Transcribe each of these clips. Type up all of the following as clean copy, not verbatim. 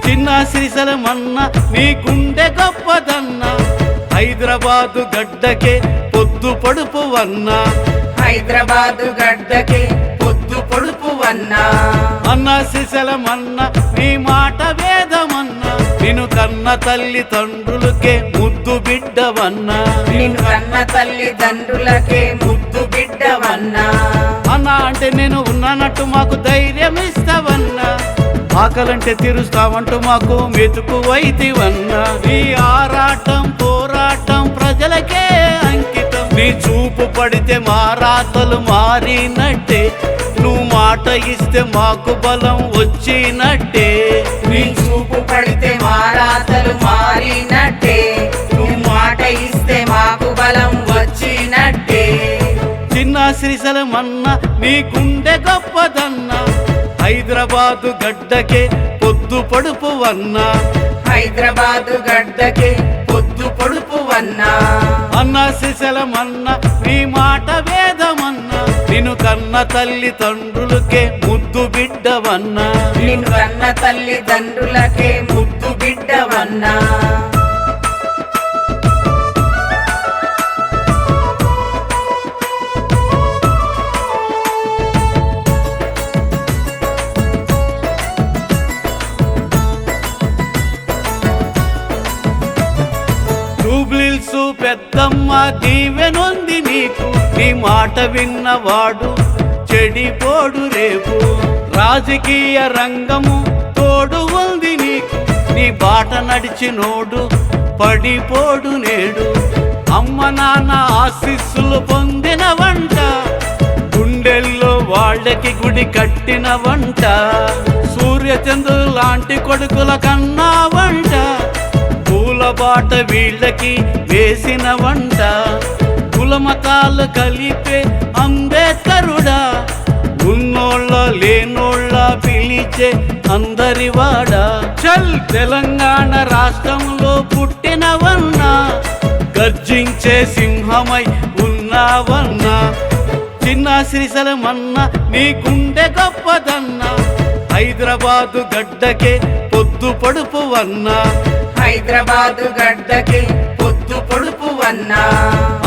చిన్న శ్రీశైలమన్న నీ గుండె గొప్పదన్న, హైదరాబాదు గడ్డకే పొద్దు పొడుపు వన్నా, హైదరాబాదు గడ్డకే పొద్దు పొడుపు వన్నా. అన్న శ్రీశైలమన్న నీ మాట వేదమన్న, నిన్ను కన్న తల్లిదండ్రులకే ముద్దు బిడ్డవన్నా, నిన్ను కన్న తల్లిదండ్రులకే ముద్దు బిడ్డవన్నా. అన్న అంటే నేను ఉన్నానట్టు మాకు ధైర్యం ఇస్తావన్నా, ఆకలంటే తీరుస్తావంటూ మాకు మెతుకువైతివన్నా. నీ ఆరాటం పోరాటం ప్రజలకే అంకితం, నీ చూపు పడితే మా రాతలు మారినట్టే, నువ్వు మాట ఇస్తే మాకు బలం వచ్చినట్టే. నీ చూపు పడితే మా రాతలు మారినట్టే, నువ్వు మాట ఇస్తే మాకు బలం వచ్చినట్టే. చిన్న శ్రీశైలమన్న నీ గుండె గొప్పదన్న, హైదరాబాదు గడ్డకే పొద్దు పొడుపు వన్నా, హైదరాబాదు గడ్డకే పొద్దు పొడుపు వన్నా. అన్న శ్రీశైలమన్న నీ మాట వేదమన్న, నిన్ను కన్న తల్లిదండ్రులకే ముద్దు బిడ్డవన్నా, నిన్ను కన్న తల్లిదండ్రులకే ముద్దు బిడ్డవన్నా. జూబ్లీహిల్స్ పెద్దమ్మ దీవెనుంది నీకు, నీ మాట విన్నవాడు చెడిపోడు రేపు, రాజకీయ రంగము తోడు ఉంది నీకు, నీ బాట నడిచినోడు పడిపోడు నేడు. అమ్మ నాన్న ఆశీస్సులు పొందిన వంట, గుండెల్లో వాళ్ళకి గుడి కట్టిన వంట, సూర్యచంద్రులు లాంటి కొడుకుల కన్నా వంట, పూల బాట వీళ్ళకి వేసిన వంట, కులమతాలు కలిపే అంబేద్కరుడా, ఉన్నోళ్ళ లేనోళ్ళ పిలిచే అందరివాడా. చల్ తెలంగాణ రాష్ట్రంలో పుట్టినవన్నా, గర్జించే సింహమై ఉన్నావన్నా. చిన్న శ్రీశైలమన్న నీ గుండె గొప్పదన్న, హైదరాబాదు గడ్డకే పొద్దు పొడుపు వన్నా, హైదరాబాదు గడ్డకే పొద్దు పొడుపు వన్నా.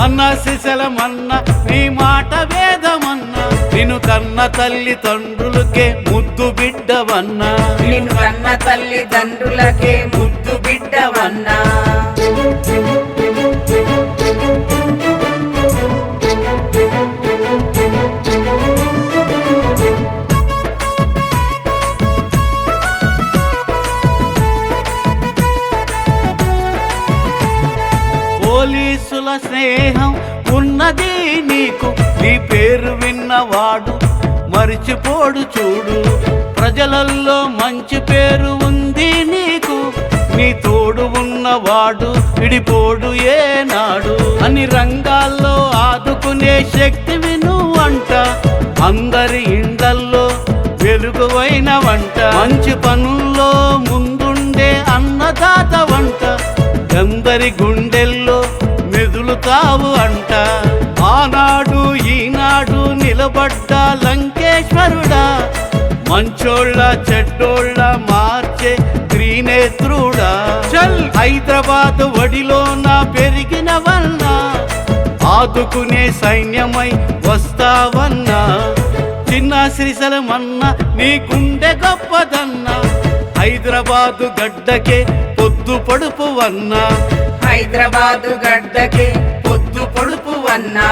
అన్న శ్రీశైలమన్న నీ మాట వేదమన్న, నిన్ను కన్న తల్లిదండ్రులకే ముద్దు బిడ్డవన్నా, నిన్ను కన్న తల్లిదండ్రులకే ముద్దు బిడ్డవన్నా. పోలీసుల స్నేహం ఉన్నది నీకు, నీ పేరు విన్నవాడు మరిచిపోడు చూడు, ప్రజలల్లో మంచి పేరు ఉంది నీకు, నీ తోడు ఉన్నవాడు విడిపోడు ఏనాడు. అన్ని రంగాల్లో ఆదుకునే శక్తివి నువ్వంట, అందరి ఇండ్లల్లో వెలుగువైన వంట, మంచి పనుల్లో ముందుండే అన్నదాత వంట, అందరి గుండెల్లో మెదులుతావు అంట. ఆనాడు ఈనాడు నిలబడ్డ లంకేశ్వరుడా, మంచోళ్ళ చెడ్డోళ్ళ మార్చే త్రినేత్రుడా. చల్ హైదరాబాద్ వడిలోన పెరిగిన వల్ల, ఆదుకునే సైన్యమై వస్తావన్నా. చిన్న శ్రీశైలమన్న నీ గుండె గొప్పదన్న, హైదరాబాదు గడ్డకే పొద్దు పొడుపు వన్నా, హైదరాబాదు గడ్డకే పొద్దు పొడుపు వన్నా.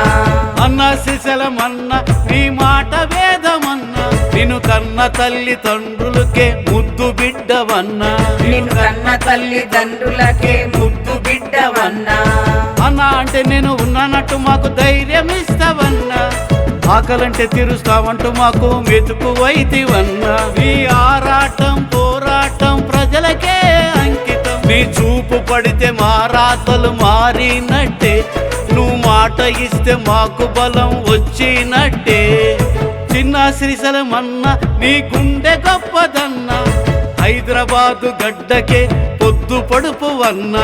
అన్న శ్రీశైలమన్న నీ మాట వేదమన్న, నిన్ను కన్న తల్లిదండ్రులకే ముద్దు బిడ్డవన్నా, నిన్ను కన్న తల్లిదండ్రులకే ముద్దు బిడ్డవన్నా. అన్న అంటే నేను ఉన్నానట్టు మాకు ధైర్యం ఇస్తావన్నా, ఆకలంటే తీరుస్తావంటూ మాకు మెతుకువైతివన్నా. నీ ఆరాటం పోరాటం ప్రజలకే అంకితం, నీ చూపు పడితే మా రాతలు మారినట్టే, నువ్వు మాట ఇస్తే మాకు బలం వచ్చినట్టే. చిన్న శ్రీశైలమన్న నీ గుండె గొప్పదన్న, హైదరాబాద్ హైదరాబాదు గడ్డకే పొద్దు పొడుపు వన్నా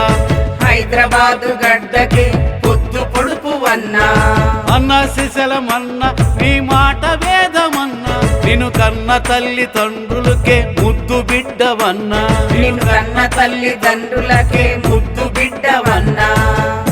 హైదరాబాదు గడ్డకి పొద్దు పొడుపు వన్నా అన్న సిసలమన్న నీ మాట వేదమన్నా నిన్ను కన్న తల్లి తండ్రులకే ముద్దు బిడ్డవన్నా నిన్ను కన్న తల్లిదండ్రులకే ముద్దు బిడ్డవన్నా